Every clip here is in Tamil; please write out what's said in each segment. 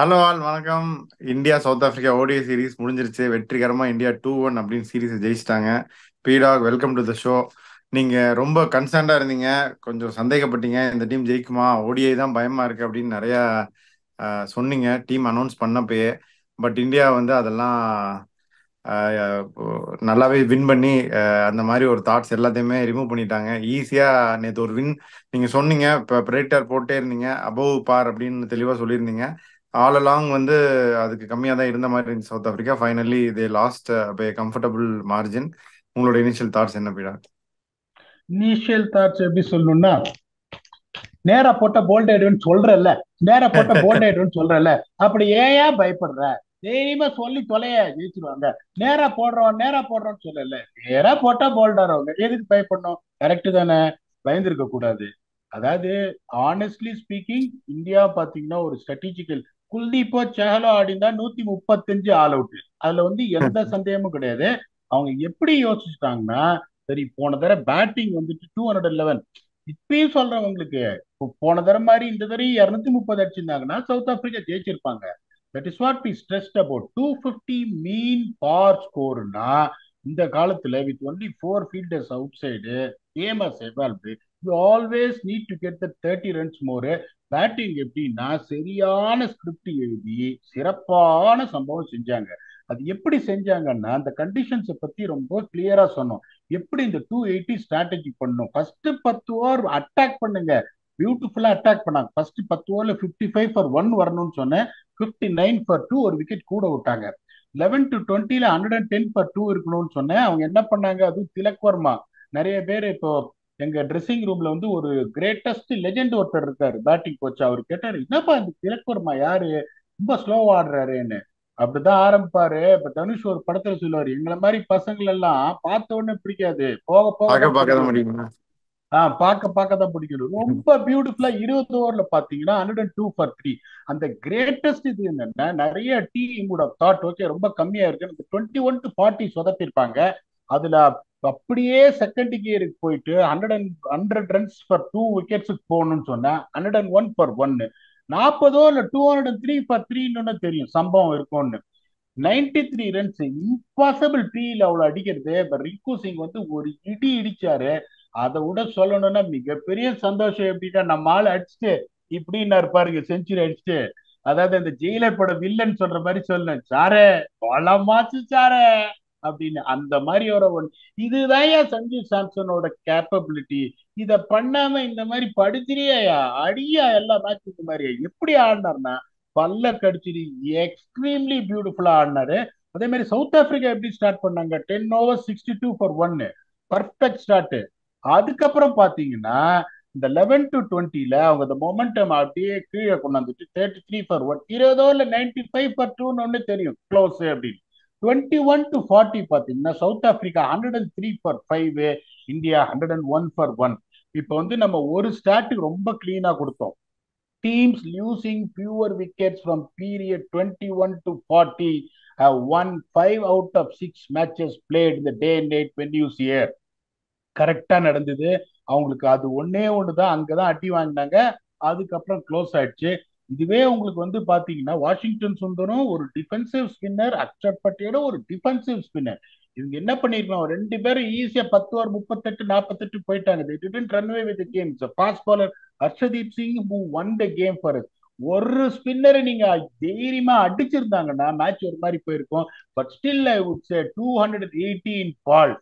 ஹலோ ஆல் வணக்கம். India South Africa ODI series முடிஞ்சிருச்சு. வெற்றிகரமா இந்தியா 2-1 அப்படின்னு சீரிஸ் ஜெயிச்சிட்டாங்க. பீடாக் வெல்கம் டு த ஷோ. நீங்க ரொம்ப கன்சர்ன்டா இருந்தீங்க, கொஞ்சம் சந்தேகப்பட்டீங்க, இந்த டீம் ஜெயிக்குமா, ஓடிஐ தான் பயமா இருக்கு அப்படின்னு நிறைய சொன்னீங்க டீம் அனௌன்ஸ் பண்ணப்பயே. பட் இந்தியா வந்து அதெல்லாம் நல்லாவே வின் பண்ணி அந்த மாதிரி ஒரு தாட்ஸ் எல்லாத்தையுமே ரிமூவ் பண்ணிட்டாங்க ஈஸியா. நேற்று ஒரு வின் நீங்க சொன்னீங்க, இப்போ ப்ரெடிக்டர் போட்டே இருந்தீங்க, அபவ் பார் அப்படின்னு தெளிவா சொல்லியிருந்தீங்க. ஆல் அலாங் வந்து அதுக்கு கம்மியாக தான் இருந்த மாதிரி இருந்துச்சு south Africa. Finally they lost by comfortable margin. உங்களோட இனிஷியல் தாட்ஸ் என்ன பீடா? இனிஷியல் தாட்ஸ் எப்படி சொல்லணும்னா, நேரா போட்ட போல்ட் ஆயிடுவேன்னு சொல்றல. நேரா போட்ட போல்ட் ஆயிடுவேன்னு சொல்றல. அப்படி ஏன் பயப்படுற? தைரியமா சொல்லி தொலைய, ஜெயிச்சிருவாங்க. நேரா போடுறோம்னு சொல்லல. நேரா போட்டா போல்ட் ஆறவங்க எதுக்கு பயப்படணும்? கரெக்ட் தானே? பயந்துருக்க கூடாது. அதாவது, ஆனஸ்ட்லி ஸ்பீக்கிங், இந்தியா பாத்தீங்கன்னா ஒரு ஸ்ட்ராட்டஜிக்கல். குல்தீப்போ செஹலோ ஆடிந்தா 135 all out. அதுல எந்த சந்தேகமும் கிடையாது. அவங்க எப்படி யோசிச்சுட்டாங்கன்னா, சரி போன தடவை பேட்டிங் 211. இப்பயும் சொல்றவங்களுக்கு, போன தடவை மாதிரி இந்த தடவை 230 அடிச்சிருந்தாங்கன்னா சவுத் ஆப்பிரிக்கா ஜெயிச்சிருப்பாங்க. That is what we stressed about. 250 mean par ஸ்கோர்னா இந்த காலத்துல with only 4 fielders outside, game as evolve, you always need to get the 30 runs more. Batting எப்படின்னா சரியான ஸ்கிரிப்ட் எழுதி சிறப்பான சம்பவம் செஞ்சாங்க. அது எப்படி செஞ்சாங்கன்னா, அந்த கண்டிஷன்ஸை பத்தி ரொம்ப கிளியரா சொன்னோம். எப்படி இந்த 280 ஸ்ட்ராட்டஜி பண்ணும். ஃபர்ஸ்ட் 10 ஓவர் அட்டாக் பண்ணுங்க. பியூட்டிஃபுல்லா அட்டாக் பண்ணாங்க. ஃபர்ஸ்ட் 10 ஓவர்ல 55 for 1 வரணும்னு சொன்னேன். 59 for 2, ஒரு விக்கெட் கூட விட்டாங்க. 11 to 20ல 110 for 2 இருக்கணும்னு சொன்னேன். அவங்க என்ன பண்ணாங்க? அதுவும் திலக் வர்மா. நிறைய பேர் இப்போ எங்க ட்ரெஸ்ஸிங் ரூம்ல ஒரு கிரேட்டஸ்ட் லெஜெண்ட் ஒருத்தர் இருக்காரு, பேட்டிங் கோச். அவர் கேட்டாரு, என்னப்பா இந்த திலக் வர்மா யாரு, ரொம்ப ஸ்லோவா ஆடுறாருன்னு. அப்படிதான் ஆரம்பிப்பாரு. இப்ப தனுஷ் ஒரு படத்துல சொல்லுவாரு, எங்களை மாதிரி பசங்கள் எல்லாம் பார்த்த உடனே பிடிக்காது, போக போக பார்க்க தான் பார்க்க தான் பிடிக்கும். முடியுங்களா? பார்க்க தான் பிடிக்கணும். ரொம்ப பியூட்டிஃபுல்லா 20 ஓவர்ல பாத்தீங்கன்னா 102 for 3. அந்த கிரேட்டஸ்ட் இது என்னன்னா, நிறைய டீமோட தாட் ஓகே ரொம்ப கம்மியா இருக்கு, 21 to 40 சொதப்பிருப்பாங்க. அதுல அப்படியே செகண்ட் கியருக்கு போயிட்டு 100 runs for 2 wickets போகணும்னு சொன்னா 101 for 1. 40 ஓவர்ல 203 for 3 தெரியும் சம்பவம் இருக்கும்னு. 93 ரன்ஸ் இம்பாசிபிள் ட்ரீல அவ்வளவு அடிக்கிறது. இப்ப ரிங்கு சிங் ஒரு இடி இடிச்சாரு. அதை விட சொல்லணும்னா மிகப்பெரிய சந்தோஷம் எப்படின்னா, நம்ம ஆள் அடிச்சுட்டு இப்படின்னு இருப்பாருங்க, செஞ்சுரி அடிச்சுட்டு. அதாவது அந்த ஜெயிலர் பட வில்லன் சொல்ற மாதிரி சொல்லணும், சாரே பலமாச்சு சாரே அப்படின்னு. அந்த மாதிரி ஒரு ஒன். இதுதான் ஏன் சஞ்சு சாம்சனோட கேப்பபிலிட்டி. இத பண்ணாம இந்த மாதிரி படுத்துறியா அடியா எல்லா மேட்ச் இந்த மாதிரி எப்படி ஆடினார்னா, பல்ல கடிச்சிரு, எக்ஸ்ட்ரீம்லி பியூட்டிஃபுல்லா ஆடினாரு. அதே மாதிரி சவுத் ஆப்பிரிக்கா எப்படி ஸ்டார்ட் பண்ணாங்க? 10 overs 62 for 1, பர்ஃபெக்ட் ஸ்டார்ட். அதுக்கப்புறம் பாத்தீங்கன்னா இந்த 11 to 20ல அவங்க இந்த மொமெண்டம் அப்படியே கீழே கொண்டாந்துட்டு 33 for 1, 20 ஓவர்ல 95 for 2 ஒண்ணு தெரியும் க்ளோஸ் அப்படின்னு. 21 to 40 பாத்தீங்கன்னா south Africa 103 for 5, India 101 for 1. இப்ப நம்ம ஒரு ஸ்டாட்டுக்கு ரொம்ப கிளீனா கொடுத்தோம். Teams losing fewer wickets from period 21 to 40 have won 5 out of 6 matches played in the day and night venues here. கரெக்டா நடந்தது. அவங்களுக்கு அது ஒன்னே ஒண்ணுதான், அங்கதான் அடி வாங்கினாங்க. அதுக்கப்புறம் க்ளோஸ் ஆயிடுச்சு. இதுவே உங்களுக்கு பாத்தீங்கன்னா, வாஷிங்டன் சுந்தரம் ஒரு டிஃபென்சிவ் ஸ்பின்னர், அக்ஷர் பட்டேலோ ஒரு டிஃபென்சிவ் ஸ்பின்னர். இவங்க என்ன பண்ணிருக்கணும், ரெண்டு பேரும் ஈஸியா 10 ஓவர் 38 48 போயிட்டாங்க. they didn't run away with the game. So fast bowler Harshdeep Singh who won the game for us. ஒரு ஸ்பின்னரை நீங்க தைரியமா அடிச்சிருந்தாங்கன்னா மேட்ச் ஒரு மாதிரி போயிருக்கும். But still I would say 218 ball,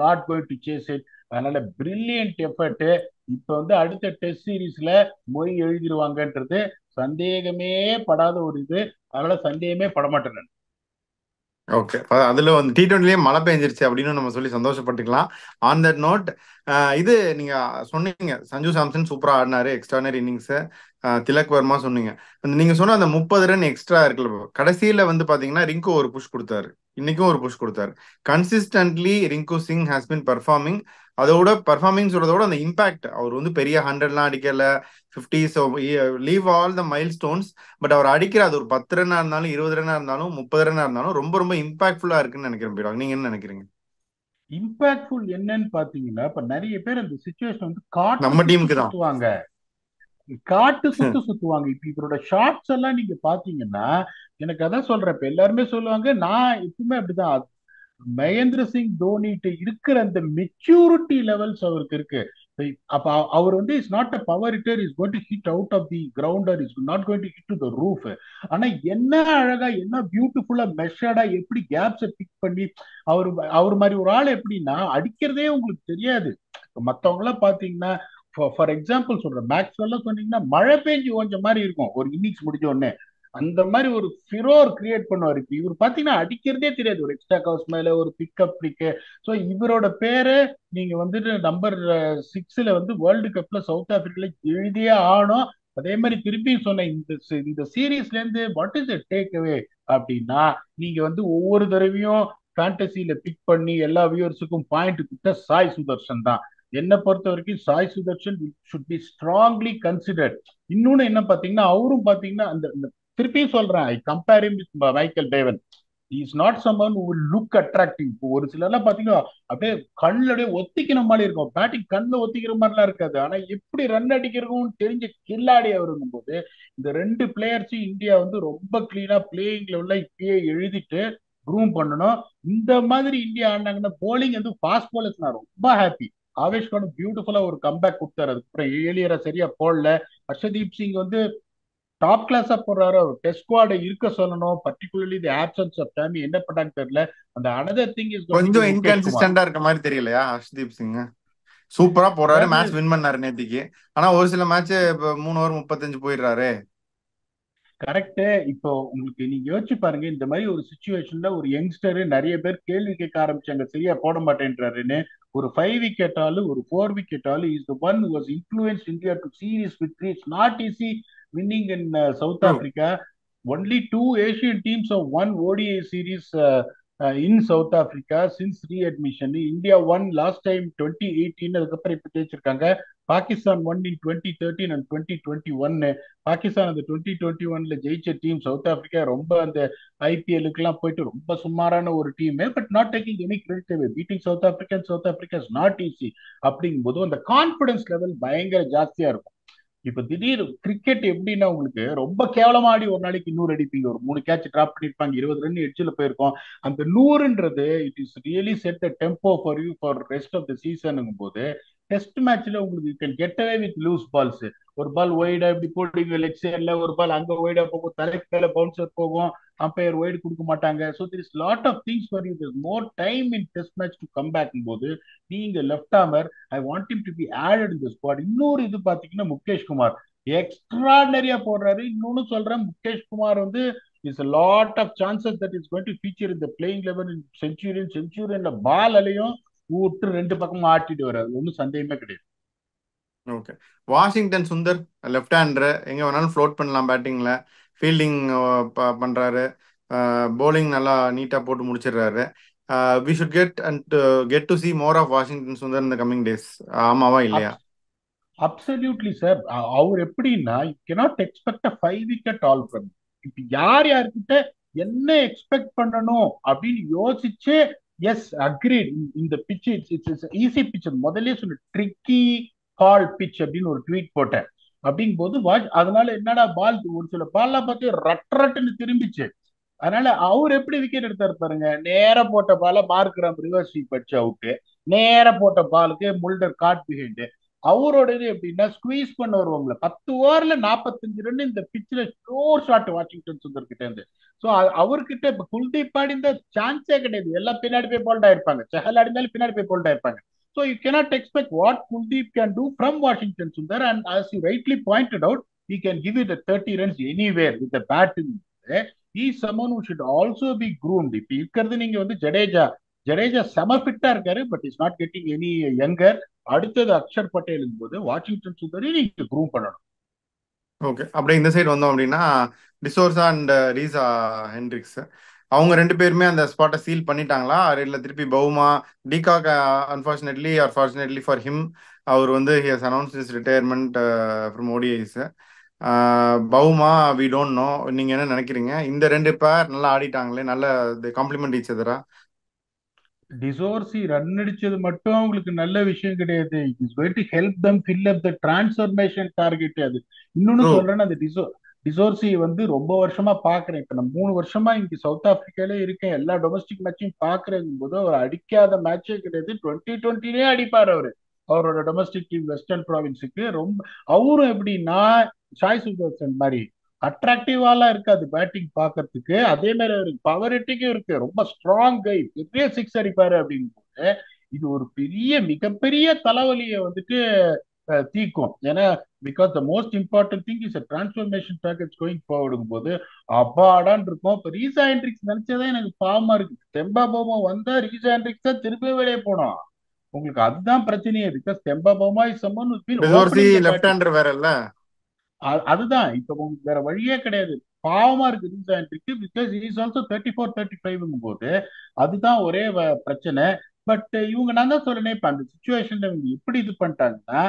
not going to chase it. அதனால பிரில்லியன்ட் எஃபர்ட். இப்ப அடுத்த டெஸ்ட் சீரீஸ்ல மொய் எழுதிருவாங்கன்றது சந்தேகமே படாத ஒரு இது. அதனால சந்தேகமே படமாட்டேன் நான். ஓகே, அதுல வந்து T20லயே மழை பெஞ்சிருச்சு அப்படின்னு நம்ம சொல்லி சந்தோஷப்பட்டுக்கலாம். ஆன் தட் நோட், இது நீங்க சொன்னீங்க சஞ்சு சாம்சன் சூப்பரா ஆடினாரு, எக்ஸ்ட்ரானரி இன்னிங்ஸ். திலக் வர்மா சொன்னீங்க. நீங்க சொன்ன அந்த 30 ரன் எக்ஸ்ட்ரா இருக்குல்ல, கடைசியில வந்து பாத்தீங்கன்னா ரிங்கு ஒரு புஷ் கொடுத்தாரு, இன்னைக்கும் ஒரு புஷ் கொடுத்தாரு. Consistently Rinku Singh has been performing. அதோட பர்ஃபார்மிங் சொல்றதோட அந்த இம்பாக்ட், அவர் வந்து பெரிய 100லாம் அடிக்கல, 50. So leave all the milestones. But அவர் அடிக்கிற அது ஒரு 10 ரன்னா இருந்தாலும் 20 ரன்னா இருந்தாலும் 30 ரன்னா இருந்தாலும் ரொம்ப ரொம்ப இம்பாக்ட்ஃபுல்லா இருக்குன்னு நினைக்கிறேன் பீடாக். நீங்க என்ன நினைக்கிறீங்க? இம்பாக்ட்ஃபுல் என்னன்னு பாத்தீங்கன்னா, இப்ப நிறைய பேர் அந்த சுச்சுவேஷன் காட்டு நம்ம சுத்து டீமுக்கு தான். சுத்துவாங்க. காட்டு சுத்துவாங்க. இப்ப இவரோட ஷார்ட்ஸ் எல்லாம் நீங்க பாத்தீங்கன்னா, எனக்கு அதான் சொல்றேன். இப்ப எல்லாருமே சொல்லுவாங்க, நான் எப்பவுமே அப்படிதான். மகேந்திர சிங் தோனிட்ட இருக்கிற அந்த மெச்சூரிட்டி லெவல்ஸ் அவருக்கு இருக்கு. அப்ப அவர் வந்து is not a power hitter, is going to hit out of the grounder, is not going to hit to the roof. ஆனா என்ன அழகா, என்ன பியூட்டிஃபுல்லா மெஷர்டா எப்படி கேப்ஸை பிக் பண்ணி அவர் அவர் மாதிரி ஒரு ஆள் எப்படின்னா அடிக்கிறதே உங்களுக்கு தெரியாது. மத்தவங்க எல்லாம் பாத்தீங்கன்னா, ஃபார் எக்ஸாம்பிள் சொல்றேன், மேக்ஸ்வெல்லாம் சொன்னீங்கன்னா மழை பெஞ்சு ஓஞ்ச மாதிரி இருக்கும் ஒரு இன்னிங்ஸ் முடிஞ்ச உடனே. அந்த மாதிரி ஒரு ஃபிரோர் கிரியேட் பண்ணுவார். இப்ப இவர் பாத்தீங்கன்னா அடிக்கிறதே தெரியாது, ஒரு எக்ஸ்ட்ரா கவர்ஸ் மேல ஒரு பிக்கப் பிக்கு. ஸோ இவரோட பேரு நீங்க வந்துட்டு நம்பர் 6ல வந்து வேர்ல்டு கப்ல சவுத் ஆப்பிரிக்கால எழுதியே ஆகணும். அதே மாதிரி திருப்பி சொன்னேன், இந்த சீரீஸ்ல இருந்து வாட் இஸ் டேக் அவே அப்படின்னா, நீங்க வந்து ஒவ்வொரு தடவையும் ஃபேண்டசியில பிக் பண்ணி எல்லா வியூவர்ஸுக்கும் பாயிண்ட் கொடுத்த சாய் சுதர்ஷன் தான். என்னை பொறுத்த வரைக்கும் Sai Sudarshan should be strongly considered. இன்னொன்னு என்ன பாத்தீங்கன்னா, அவரும் பாத்தீங்கன்னா அந்த திருப்பியும் சொல்றேன், I compare him with Michael Bevan. Is not someone who will look attractive. இப்போ ஒரு சிலர்லாம் பாத்தீங்கன்னா அப்படியே கண்ணுல அப்படியே ஒத்திக்கிற மாதிரி இருக்கும், பேட்டிங் கண்ணுல ஒத்திக்கிற மாதிரிலாம் இருக்காது, ஆனா எப்படி ரன் அடிக்கிறதும் தெரிஞ்ச கில்லாடி அவருங்கும் போது இந்த ரெண்டு பிளேயர்ஸையும் இந்தியா வந்து ரொம்ப கிளீனா பிளேயிங் லெவல்ல இப்பயே எழுதிட்டு க்ரூம் பண்ணணும். இந்த மாதிரி இந்தியா ஆடினாங்கன்னா போலிங் வந்து ஃபாஸ்ட் பாலர்ஸ் நான் ரொம்ப ஹாப்பி. ஆவேஷ் கான் பியூட்டிஃபுல்லா ஒரு கம்பேக் கொடுத்தாரு. அதுக்கப்புறம் ஏழியரை சரியா போடல. ஹர்ஷதீப் சிங் வந்து டாப் கிளாஸா போடுறாரு. அவர் டெஸ்ட் ஸ்குவாட இருக்க சொல்லணும், particularly the options of time என்ன பண்ணான்னு தெரியல. அந்த another thing is going to be கொஞ்சம் முகேஷ் குமார். இன்கன்சிஸ்டண்டா இருக்க மாதிரி தெரியலையா ஹர்ஷ்தீப் சிங்? சூப்பரா போறாரு, அதாவது மேட்ச் வின் பண்ணாரு நேத்திக்கு. ஆனா ஒரு சில மேட்ச் இப்ப 3 ஓவர் 35 போயிடுறாரு. கரெக்ட். இப்போ உங்களுக்கு நீங்க யோசிச்சு பாருங்க, இந்த மாதிரி ஒரு சுச்சுவேஷன்ல ஒரு யங்ஸ்டர் நிறைய பேர் கேள்வி கேட்க ஆரம்பிச்சாங்க, சரியா போட மாட்டேன்றாருன்னு. ஒரு 5 விக்கெட் ஆளு, ஒரு 4 விக்கெட் ஆளு is the one who was influence India to series victory. It's not easy winning in south true. Africa. Only two Asian teams have won ODI series in South Africa since readmission. India won last time 2018. அதுக்கப்புறம் இப்ப ஜெயிச்சிருக்காங்க. Pakistan won in 2013 and 2021. Pakistan அந்த 2021ல ஜெயிச்ச டீம். சவுத் ஆப்பிரிக்கா ரொம்ப அந்த ஐபிஎல்லுக்கு எல்லாம் போயிட்டு ரொம்ப சுமாரான ஒரு team, but not taking any credit away. Beating south Africa is not easy. அப்படிங்கும் போது அந்த கான்பிடன்ஸ் லெவல் பயங்கர ஜாஸ்தியா இருக்கும். இப்ப திடீர் கிரிக்கெட் எப்படின்னா, உங்களுக்கு ரொம்ப கேவலமா ஆடி ஒரு நாளைக்கு 100 அடிப்பீங்க, ஒரு 3 கேட்ச் டிராப் பண்ணிருப்பாங்க, 20 ரன் எட்ஜில் போயிருக்கோம். அந்த 100ன்றது it is really set the tempo for you for rest of the சீசனுங்கும் போது டெஸ்ட் மேட்ச்ல உங்களுக்கு you can get away with loose balls. ஒரு பால் ஒய்டா இப்படி போடுவீங்க லெக் சைட்ல, ஒரு பால் அங்க ஒய்டா போகும், தலைக்கு மேல பவுன்சர் போகும், அம்பையர் ஒய்டு கொடுக்க மாட்டாங்க. So there is lot of things for you. This more time in test match to come back போது நீங்க லெஃப்ட் ஆமர் I want him to be added in the squad. இன்னொரு இது பாத்தீங்கன்னா, முகேஷ் குமார் எக்ஸ்ட்ராடனரியா போடுறாரு. இன்னொன்னு சொல்றேன், முகேஷ் குமார் வந்து is a lot of chances that is going to feature in the playing level in செஞ்சுரியன்ல பால் அலையும் விட்டு ரெண்டு பக்கமும் ஆட்டிட்டு வர்றாரு, ஒன்றும் சந்தேகமே கிடையாது. Okay. Washington Sundar left hander, எங்க வேணாலும் ஃப்ளோட் பண்ணலாம் பேட்டிங்ல. ஃபீல்டிங் பண்றாரு, bowling நல்லா நீட்டா போட்டு முடிச்சிடுறாரு. We should get to see more of Washington Sundar in the coming days. ஆமாவா இல்லையா? Absolutely sir. அவர் எப்படின்னா, you cannot expect a 5 wicket haul from. இப்ப யார் யார்கிட்ட என்ன எக்ஸ்பெக்ட் பண்ணணும் அப்படின்னு யோசிச்சு, எஸ் அக்ரீட், இந்த பிச் இட்ஸ் ஈஸி பிச். முதல்ல சொன்ன ட்ரிக்கி ஹால் பிச் அப்படின்னு ஒரு ட்வீட் போட்டேன். அப்படிங்கும் போது அதனால என்னடா பால், ஒரு சில பால்லாம் பார்த்து ரட் ரட்டுன்னு திரும்பிச்சு. அதனால அவர் எப்படி விக்கெட் எடுத்தாரு பாருங்க. நேர போட்ட பால மார்க்ரம் ரிவர்ஸ் ஸ்வீப் அடிச்சு அவுட்டு, நேர போட்ட பாலுக்கு முல்டர் காட் பிஹைண்ட். அவரோட இது எப்படின்னா, ஸ்குவீஸ் பண்ண வருவாங்களே 10 ஓவர்ல 45 ரன் இந்த பிச்சில் ஸ்லோர் ஷாட் வாஷிங்டன் சுந்தர் கிட்ட இருந்து. ஸோ அவர்கிட்ட இப்ப குல்தீப் ஆடி இந்த சான்ஸே கிடையாது, எல்லாம் பின்னாடி போய் போல்ட் ஆயிருப்பாங்க, செஹல் ஆடினாலும் பின்னாடி போய் போல்ட் ஆயிருப்பாங்க. So you cannot expect what Kuldeep can do from Washington Sundar. And as you rightly pointed out, he can give you the 30 runs anywhere with the bat. He is someone who should also be groomed. இப்ப இருக்கிறது நீங்க வந்து ஜடேஜா செம ஃபிட்டா இருக்காரு, but is not getting any younger. அடுத்தது அக்ஷர் பட்டேல் போது வாஷிங்டன் சுந்தரி நீங்க க்ரூம் பண்ணணும். ஓகே. அப்படியே இந்த சைடு வந்தோம் அப்படின்னா, டிசோர்சா அண்ட் ரீசா ஹென்ட்ரிக்ஸ், அவங்க ரெண்டு பேருமே அந்த ஸ்பாட்டை சீல் பண்ணிட்டாங்களா? இல்லை திருப்பி Bavuma de Kock unfortunately or fortunately for him, அவர் வந்து he has announce is retirement from ODIs. Bavuma we don't know. நீங்க என்ன நினைக்கிறீங்க? இந்த ரெண்டு பேர் நல்லா ஆடிட்டாங்களே, நல்ல காம்ப்ளிமெண்ட் ஈச் எதரா? டிசோர்சி ரன் அடிச்சது மட்டும் அவங்களுக்கு நல்ல விஷயம் கிடையாது. It is going to help them fill up the transformation target. அது இன்னொன்னு ட்ரூ. சொல்றேன்னா, அந்த டிசோர்சி வந்து ரொம்ப வருஷமா பாக்குறேன். இப்ப நான் 3 வருஷமா இங்க சவுத் ஆப்பிரிக்காலே இருக்கேன். எல்லா டொமஸ்டிக் மேட்சையும் பாக்குறேங்கும் போது அவர் அடிக்காத மேட்சே கிடையாது. 2020லயே அடிப்பாரு அவரு. அவரோட டொமஸ்டிக் டீம் வெஸ்டர்ன் ப்ராவின்ஸுக்கு ரொம்ப. அவரும் எப்படின்னா சாய் சுதர்சன் மாதிரி அட்ராக்டிவாலாம் இருக்காது பேட்டிங் பார்க்கறதுக்கு. அதே மாதிரி அவருக்கு பவர் ஹிட்டிங்கும் இருக்கு. ரொம்ப ஸ்ட்ராங் கை, பெரிய சிக்ஸ் அடிப்பாரு அப்படிங்கும் போது இது ஒரு பெரிய மிகப்பெரிய தலைவலியை வந்துட்டு தீக்கும். ஏன்னா because the most important thing is transformation targets going ஃபார்வர்டுங்கும் போது அப்பாடான் இருக்கும். இப்போ ரீசா ஹெண்ட்ரிக்ஸ் நினைச்சதான் எனக்கு பாவமா இருக்கு. தெம்பா போமா வந்தா ரீசா ஹெண்ட்ரிக்ஸ் தான் திருப்பி வெளியே போனோம். உங்களுக்கு அதுதான் பிரச்சனையே. Because Temba Bavuma is someone who's been de Zorzi opening the left batting. Hander வேற இல்ல. அதுதான் இப்ப உங்களுக்கு வேற வழியே கிடையாது. பாவமா இருக்கு ரீசா ஹெண்ட்ரிக்கு. பிகாஸ் இஸ் ஆல்சோ 34-35 போது அதுதான் ஒரே பிரச்சனை. பட் இவங்க நான் தான் சொல்றேனே, இப்ப அந்த சுச்சுவேஷன்ல இவங்க எப்படி இது பண்ணிட்டாங்கன்னா,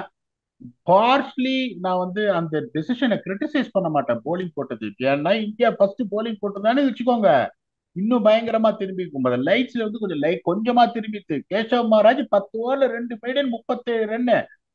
பார்ஸ்லி நான் வந்து அந்த டெசிஷனை கிரிட்டிசைஸ் பண்ண மாட்டேன் போலிங் போட்டது. ஏன்னா இந்தியா ஃபர்ஸ்ட் போலிங் போட்டதானே வச்சுக்கோங்க, இன்னும் பயங்கரமா திரும்பி இருக்கும். லைட்ஸ்ல வந்து கொஞ்சம் லைட் கொஞ்சமா திரும்பிட்டு கேசவ் மகாராஜ் 10 ஓவர்ல 2 மீடியன் 37 ரன்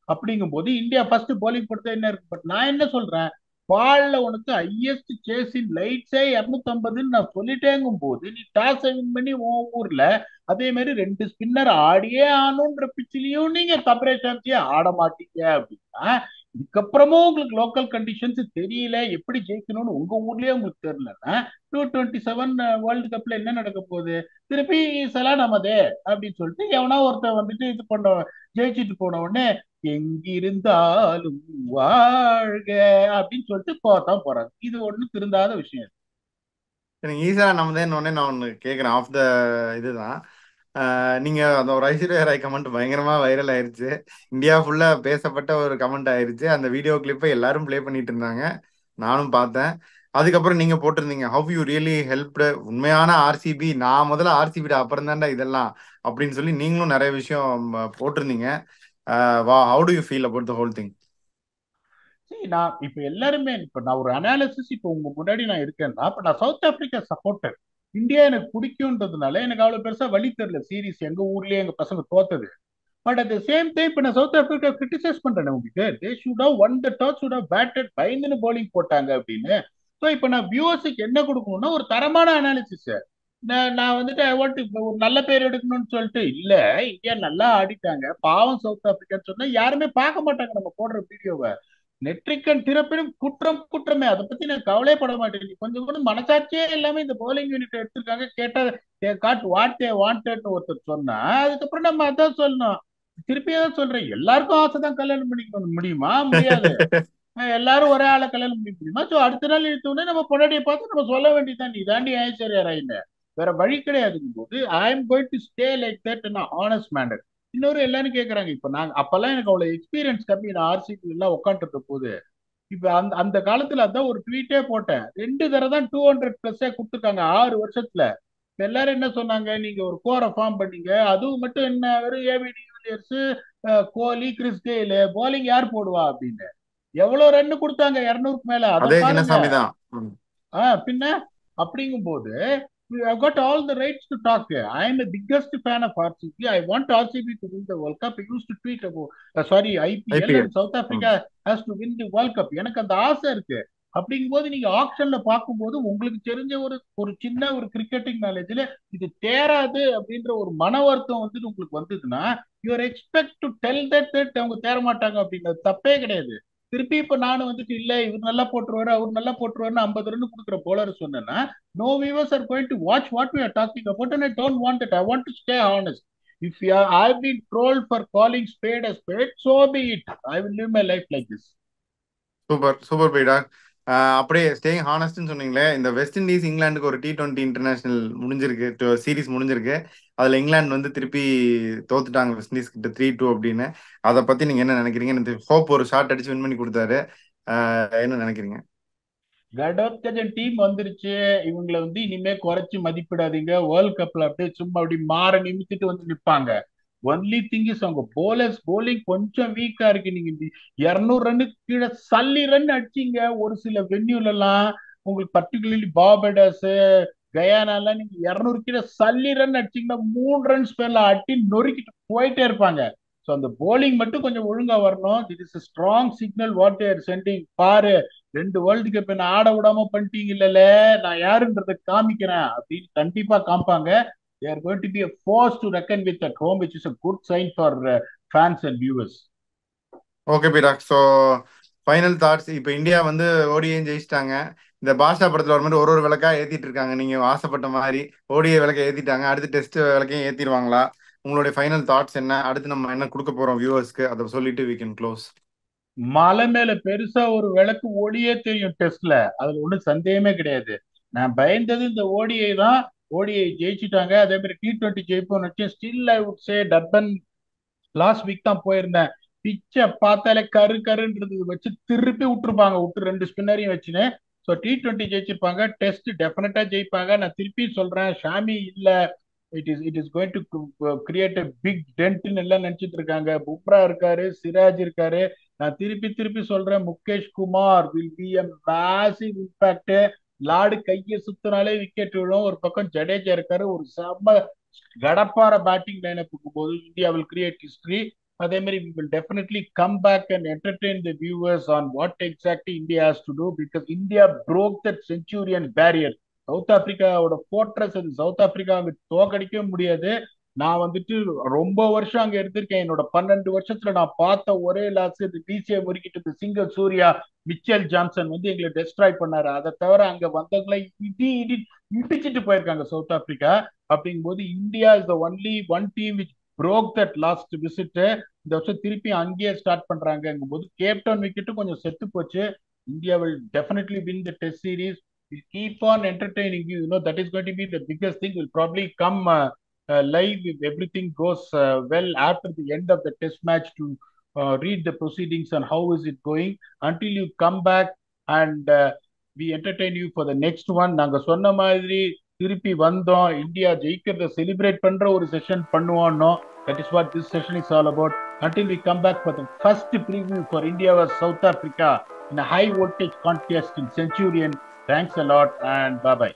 அப்படிங்கும் போது இந்தியா ஃபர்ஸ்ட் போலிங் போட்டது என்ன இருக்கு. பட் நான் என்ன சொல்றேன், பால்ல உனக்கு ஹையஸ்ட் சேஸின் லைட்ஸே 250 நான் சொல்லிட்டேங்கும் போது நீ டாஸ் வின் பண்ணி உன் ஊர்ல அதே மாதிரி 2 ஸ்பின்னர் ஆடியே ஆனுன்ற பிச்சிலையும் நீங்க தபரே சாம்பியே ஆட மாட்டீங்க அப்படின்னா, இதுக்கப்புறமும் உங்களுக்கு லோக்கல் கண்டிஷன்ஸ் தெரியல, எப்படி ஜெயிக்கணும்னு உங்க ஊர்லயே உங்களுக்கு தெரியலன்னா 2027 வேர்ல்டு கப்ல என்ன நடக்க போகுது. திருப்பி சலாம் நமதே அப்படின்னு சொல்லிட்டு எவனா ஒருத்தர் வந்துட்டு இது பண்ண ஜெயிச்சுட்டு போன உடனே எங்கிருந்தாலும் வாழ்க அப்படின்னு சொல்லிட்டு போதான் போறாங்க. இது ஒண்ணு திருந்தாத விஷயம். எனக்கு ஈஸியா நம்ம உடனே நான் ஒன்று கேட்குறேன் ஆஃப் த இதுதான். நீங்க அந்த ஒரு ஐஸ்வர்யா ராய் கமெண்ட் பயங்கரமா வைரல் ஆயிருச்சு. இந்தியா ஃபுல்லா பேசப்பட்ட ஒரு கமெண்ட் ஆயிருச்சு. அந்த வீடியோ கிளிப்பை எல்லாரும் ப்ளே பண்ணிட்டு இருந்தாங்க, நானும் பார்த்தேன். அதுக்கப்புறம் நீங்க போட்டிருந்தீங்க ஹவ் யூ ரியலி ஹெல்ப்டு உண்மையான ஆர்சிபி, நான் முதல்ல ஆர்சிபிட அப்புறம் தான்டா இதெல்லாம் அப்படின்னு சொல்லி நீங்களும் நிறைய விஷயம் போட்டிருந்தீங்க. வா how to you feel about the whole thing? நான் இப்ப எல்லாருமே இப்ப நான் ஒரு அனாலிசிஸ் இப்ப உங்க முன்னாடி நான் இருக்கேன்னா, இப்ப நான் சவுத் ஆப்பிரிக்கா சப்போர்ட்டர். இந்தியா எனக்கு பிடிக்கும்ன்றதுனால எனக்கு அவ்வளவு பெருசா வழி தெரியல. சீரிஸ் எங்க ஊர்லயே எங்க பசங்க தோத்தது. But at the same time இப்ப நான் சவுத் ஆப்பிரிக்கா கிரிட்டிசைஸ் பண்றேன் உங்களுக்கு. They should have won the toss, should have batted பயந்துன்னு bowling போட்டாங்க அப்படின்னு. ஸோ இப்ப நான் வியூவர்ஸுக்கு என்ன கொடுக்கணும்னா ஒரு தரமான அனாலிசிஸ். நான் வந்துட்டு ஐ வாண்ட் ஒரு நல்ல பேர் எடுக்கணும்னு சொல்லிட்டு இல்ல. இந்தியா நல்லா ஆடிட்டாங்க பாவம் சவுத் ஆப்பிரிக்கான்னு சொன்னா யாருமே பார்க்க மாட்டாங்க நம்ம போடுற வீடியோவை. நெற்றிக்கண் திறப்பினும் குற்றம் குற்றமே. அதை பத்தி நான் கவலைப்பட மாட்டேன். நீ கொஞ்சம் கூட மனசாட்சியே எல்லாமே இந்த bowling யூனிட் எடுத்திருக்காங்க கேட்டா காட் வாட் தே வாண்டட்னு ஒருத்தர் சொன்னா அதுக்கப்புறம் நம்ம அதான் சொல்லணும். திருப்பி தான் சொல்றேன், எல்லாருக்கும் ஆசைதான் கல்யாணம் பண்ணிக்கணும். முடியுமா? முடியாது. எல்லாரும் ஒரே ஆளை கல்யாணம் பண்ணிக்க முடியுமா? சோ அடுத்த நாள் எடுத்த உடனே நம்ம பொண்டாட்டியை பார்த்து நம்ம சொல்ல வேண்டியதுதான், நீ தாண்டி ஐஸ்வர்யா ராயின்னு. வேற வழி கிடையாதுங்கும் போது I am going to stay like that in honest manner. இன்னொரு எல்லாரும் கேக்குறாங்க, இப்ப நாங்க அப்பெல்லாம் எனக்கு அவ்வளவு எக்ஸ்பீரியன்ஸ் கம்மி, நான் ஆர்சிபி எல்லாம் உட்காந்துருந்த போது. இப்ப அந்த அந்த காலத்துல அதான் ஒரு ட்வீட்டே போட்டேன், 2 தடவை தான் 200+ கொடுத்துருக்காங்க 6 வருஷத்துல. இப்ப எல்லாரும் என்ன சொன்னாங்க, நீங்க ஒரு கோரை ஃபார்ம் பண்ணீங்க, அதுவும் மட்டும் என்ன வெறும் ஏபி டிவிலியர்ஸ், கோலி, கிறிஸ் கெயில், போலிங் யார் போடுவா அப்படின்னு. எவ்வளவு ரன் கொடுத்தாங்க? 200க்கு மேல. அதை அதே பாருங்க. சின்னசாமி தான். பின்ன அப்படிங்கும் போது I've got all the rights to talk. I am the biggest fan of RCB. I want RCB to win the World Cup. I used to tweet about, sorry, IPL, and IPL. South Africa has to win the World Cup. எனக்கு அந்த ஆசை இருக்கு. அப்படிங்கும்போது நீங்க ஆப்ஷன்ல பார்க்கும்போது உங்களுக்கு தெரிஞ்ச ஒரு ஒரு சின்ன ஒரு கிரிக்கெட்டிங் நாலேஜ்ல இது தேராது அப்படின்ற ஒரு மன வருத்தம் வந்துட்டு உங்களுக்கு வந்ததுன்னா, you're expect to tell that அவங்க தேர மாட்டாங்க அப்படின்றது தப்பே கிடையாது. திருப்பி இப்ப நானும் வந்துட்டு இல்ல இவர் நல்லா போட்டுருவாரு அவர் நல்லா போட்டுருவாருன்னு 50 ரன் கொடுக்குற போலர் சொன்னேன்னா, no viewers are going to watch what we are talking about, and I don't want it. I want to stay honest. If I've been trolled for calling spade a spade, so be it. I will live my life like this. Super super பைடா. அப்படியே ஸ்டேயிங் ஹானஸ்ட்னு சொன்னீங்களே, இந்த வெஸ்ட் இண்டீஸ் இங்கிலாந்துக்கு ஒரு T20 இன்டர்நேஷனல் முடிஞ்சிருக்கு, சீரிஸ் முடிஞ்சிருக்கு. அதுல இங்கிலாந்து வந்து திருப்பி தோத்துட்டாங்க வெஸ்ட் இண்டீஸ் கிட்ட 3-2 அப்படின்னு. அதை பத்தி நீங்க என்ன நினைக்கிறீங்க? எனக்கு ஹோப் ஒரு ஷாட் அடிச்சு வின் பண்ணி கொடுத்தாரு. என்ன நினைக்கிறீங்க? கடோத்கஜன் டீம் வந்துருச்சு. இவங்களை வந்து இனிமே குறைச்சு மதிப்பிடாதீங்க. வேர்ல்ட் கப்ல அப்படியே சும்மா அப்படி மாற நிமித்திட்டு வந்து நிப்பாங்க. ஒன்லி திங் இஸ் அவங்க போலர்ஸ் போலிங் கொஞ்சம் வீக்கா இருக்கு. நீங்க 200 ரன்னுக்கு கீழே சல்லி ரன் அடிச்சீங்க ஒரு சில வென்யூல எல்லாம். உங்களுக்கு பர்டிகுலர்லி பாபடஸ், கயானால நீங்க 200 கீழே சல்லி ரன் அடிச்சீங்கன்னா 3 ரன்ஸ் பேர்ல அட்டி நொறுக்கிட்டு போயிட்டே இருப்பாங்க. ஸோ அந்த போலிங் மட்டும் கொஞ்சம் ஒழுங்கா வரணும். This is strong signal what they're sending. பாரு, 2 வேர்ல்டு கப் என்ன ஆட விடாம பண்ணிட்டீங்க இல்லல, நான் யாருன்றதை காமிக்கிறேன் அப்படின்னு கண்டிப்பா காமிப்பாங்க. They are going to be a force to reckon with at home, which is a good sign for fans and viewers. Okay Prag. So final thoughts. இப்போ இந்தியா வந்து ஓடிஐயும் ஜெயிச்சிட்டாங்க. இந்த பாஷா படத்தில் ஒரு மாதிரி ஒரு விளக்கா ஏற்றிட்டு இருக்காங்க. நீங்கள் ஆசைப்பட்ட மாதிரி ஓடிஐ விளக்க ஏற்றிட்டாங்க. அடுத்து டெஸ்ட் விளக்கையும் ஏற்றிடுவாங்களா? உங்களுடைய ஃபைனல் தாட்ஸ் என்ன? அடுத்து நம்ம என்ன கொடுக்க போகிறோம் வியூவர்ஸ்க்கு, அதை சொல்லிட்டு we can க்ளோஸ். மலை மேல பெருசா ஒரு விளக்கு ஒளியே தெரியும் டெஸ்ட்ல, அதுல ஒண்ணும் சந்தேகமே கிடையாது. நான் பயந்தது இந்த ஓடிஐ தான். ஓடிஐ ஜெயிச்சுட்டாங்க. அதே மாதிரி T20 ஜெயிப்போம்னு வச்சேன். Still I would say Durban last week தான் போயிருந்தேன். பிச்சை பார்த்தாலே கரு கருன்றது வச்சு திருப்பி விட்டுருப்பாங்க, விட்டு 2 ஸ்பின்னரையும் வச்சுன்னு. So T20 ஜெயிச்சிருப்பாங்க. டெஸ்ட் டெஃபினட்டா ஜெயிப்பாங்க. நான் திருப்பி சொல்றேன், ஷாமி இல்ல, it is going to create a big டென்ட்னு எல்லாம் நினைச்சிட்டு இருக்காங்க. பும்ரா இருக்காரு, சிராஜ் இருக்காரு. நான் திருப்பி திருப்பி சொல்றேன், Mukesh Kumar will be a massive impact. Laddu கையை சுத்தினாலே விக்கெட் விழும். ஒரு பக்கம் ஜடேஜா இருக்காரு, ஒரு செம்ம கடப்பார பேட்டிங் லைனப்புக்கு போது இந்தியா வில் கிரியேட் ஹிஸ்டரி. அதே மாதிரி we will definitely come back and entertain the viewers on what exactly India has to do, because India broke that centurion barrier. South ஆப்பிரிக்காவோட போர்ட்ரஸ் அது. சவுத் ஆப்பிரிக்கா அங்க தோக்கடிக்கவே முடியாது. நான் வந்துட்டு ரொம்ப வருஷம் அங்க இருந்திருக்கேன். என்னோட 12 வருஷத்துல நான் பார்த்த ஒரே லாஸ் இது பிசிஐ முறுக்கிட்டு சிங்கிள் சூர்யா மிச்சல் ஜான்சன் வந்து எங்களை டெஸ்ட்ராய் பண்ணாரு. அதை தவிர அங்க வந்தவங்களை இடி இடி இடிச்சிட்டு போயிருக்காங்க சவுத் ஆப்பிரிக்கா. அப்படிங்கும்போது India is the only one team which broke that last visit. இந்த வருஷம் திருப்பி அங்கேயே ஸ்டார்ட் பண்றாங்கும் போது கேப்டன் விக்கெட்டும் கொஞ்சம் செத்து போச்சு. India will definitely win the test series. We'll keep on entertaining you. You know, that is going to be the biggest thing. We'll probably come live if everything goes well after the end of the test match to read the proceedings and how is it going. Until you come back and we entertain you for the next one. நாங்க சொன்ன மாதிரி திருப்பி வந்தோம், இந்தியா ஜெயிக்கிறத செலிப்ரேட் பண்ற ஒரு session பண்ணுவோம்னோ. That is what this session is all about. Until we come back for the first preview for India vs South Africa in a high voltage contest in Centurion. Thanks a lot and bye bye.